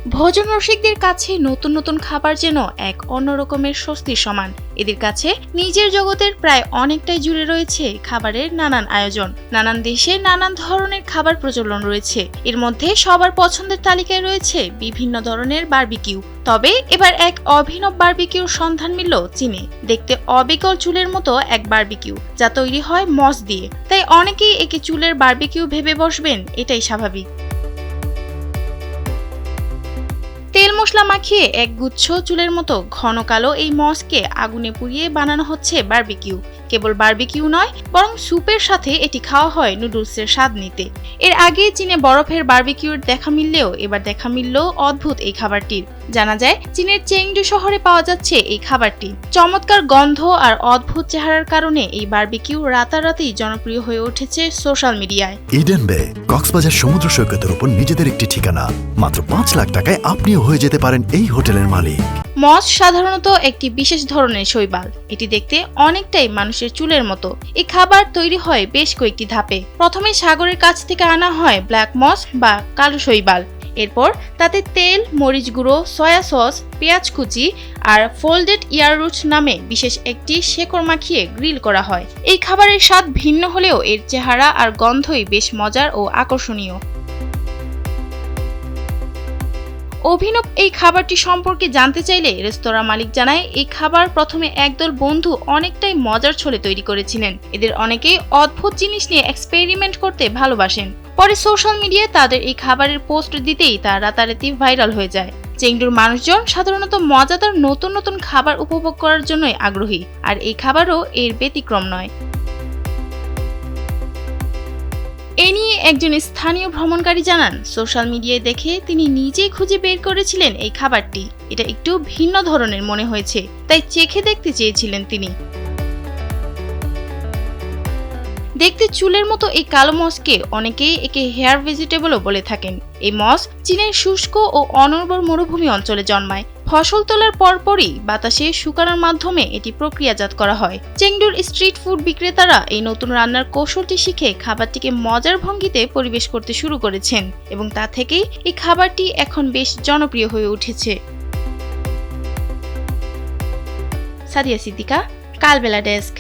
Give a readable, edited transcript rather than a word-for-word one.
ভোজন রসিকদের কাছে নতুন নতুন খাবার যেন এক অন্যরকমের স্বস্তির সমান। এদের কাছে নিজের জগতের প্রায় অনেকটাই জুড়ে রয়েছে খাবারের নানান আয়োজন। নানান দেশে নানান ধরনের খাবার প্রচলন রয়েছে। এর মধ্যে সবার পছন্দের তালিকায় রয়েছে বিভিন্ন ধরনের বারবিকিউ। তবে এবার এক অভিনব বারবিকিউর সন্ধান মিলল চীনে। দেখতে অবিকল চুলের মতো এক বারবিকিউ, যা তৈরি হয় মস দিয়ে। তাই অনেকেই একে চুলের বারবিকিউ ভেবে বসবেন, এটাই স্বাভাবিক। তেল মশলা মাখিয়ে এক গুচ্ছ চুলের মতো ঘন কালো এই মসকে আগুনে পুড়িয়ে বানানো হচ্ছে বারবিকিউ। কেবল বারবিকিউ নয়, বরং স্যুপের সাথে এটি খাওয়া হয় নুডলসের স্বাদ নিতে। এর আগে চীনে বরফের বারবিকিউর দেখা মিললেও এবার দেখা মিলল অদ্ভুত এই খাবারটির। জানা যায় চীনের চেংডু শহরে পাওয়া যাচ্ছে এই খাবারটি। চমৎকার গন্ধ আর অদ্ভুত চেহারার কারণে এই বারবিকিউ রাতারাতি জনপ্রিয় হয়ে উঠেছে সোশ্যাল মিডিয়ায়। ইডেন বে কক্সবাজার সমুদ্র সৈকতের উপর নিজেদের একটি ঠিকানা। মাত্র 5 লাখ টাকায় আপনিও হয়ে যেতে পারেন এই হোটেলের মালিক। মস সাধারণত একটি বিশেষ ধরনের শৈবাল। এটি দেখতে অনেকটাই মানুষের চুলের মতো। এই খাবার তৈরি হয় বেশ কয়েকটি ধাপে। প্রথমে সাগরের কাছ থেকে আনা হয় ব্ল্যাক মস বা কালো শৈবাল। এরপর তাতে তেল, মরিচ গুঁড়ো, সয়া সস, পেঁয়াজ কুচি আর ফোল্ডেড ইয়াররুট নামে বিশেষ একটি শেকড় মাখিয়ে গ্রিল করা হয়। এই খাবারের স্বাদ ভিন্ন হলেও এর চেহারা আর গন্ধই বেশ মজার ও আকর্ষণীয়। অভিনব এই খাবারটি সম্পর্কে জানতে চাইলে রেস্তোরাঁ মালিক জানায়, এই খাবার প্রথমে একদল বন্ধু অনেকটাই মজার ছলে তৈরি করেছিলেন। এদের অনেকেই অদ্ভুত জিনিস নিয়ে এক্সপেরিমেন্ট করতে ভালোবাসেন। পরে সোশ্যাল মিডিয়ায় তাদের এই খাবারের পোস্ট দিতেই তা রাতারাতি ভাইরাল হয়ে যায়। চেংডুর মানুষজন সাধারণত মজাদার নতুন নতুন খাবার উপভোগ করার জন্যই আগ্রহী, আর এই খাবারও এর ব্যতিক্রম নয়। এ নিয়ে একজন স্থানীয় ভ্রমণকারী জানান, সোশ্যাল মিডিয়ায় দেখে তিনি নিজেই খুঁজে বের করেছিলেন এই খাবারটি। এটা একটু ভিন্ন ধরনের মনে হয়েছে, তাই চেখে দেখতে চেয়েছিলেন তিনি। দেখতে চুলের মতো এই কালো মসকে অনেকেই একে হেয়ার ভেজিটেবলও বলে থাকেন। এই মস চীনের শুষ্ক ও অনুর্বর মরুভূমি অঞ্চলে জন্মায়। ফসল তোলার পরপরই বাতাসে শুকানোর মাধ্যমে এটি প্রক্রিয়াজাত করা হয়। চেংডুর স্ট্রিট ফুড বিক্রেতারা এই নতুন রান্নার কৌশলটি শিখে খাবারটিকে মজার ভঙ্গিতে পরিবেশ করতে শুরু করেছেন এবং তা থেকেই এই খাবারটি এখন বেশ জনপ্রিয় হয়ে উঠেছে। সাদিয়া সিদ্দিকা, কালবেলা ডেস্ক।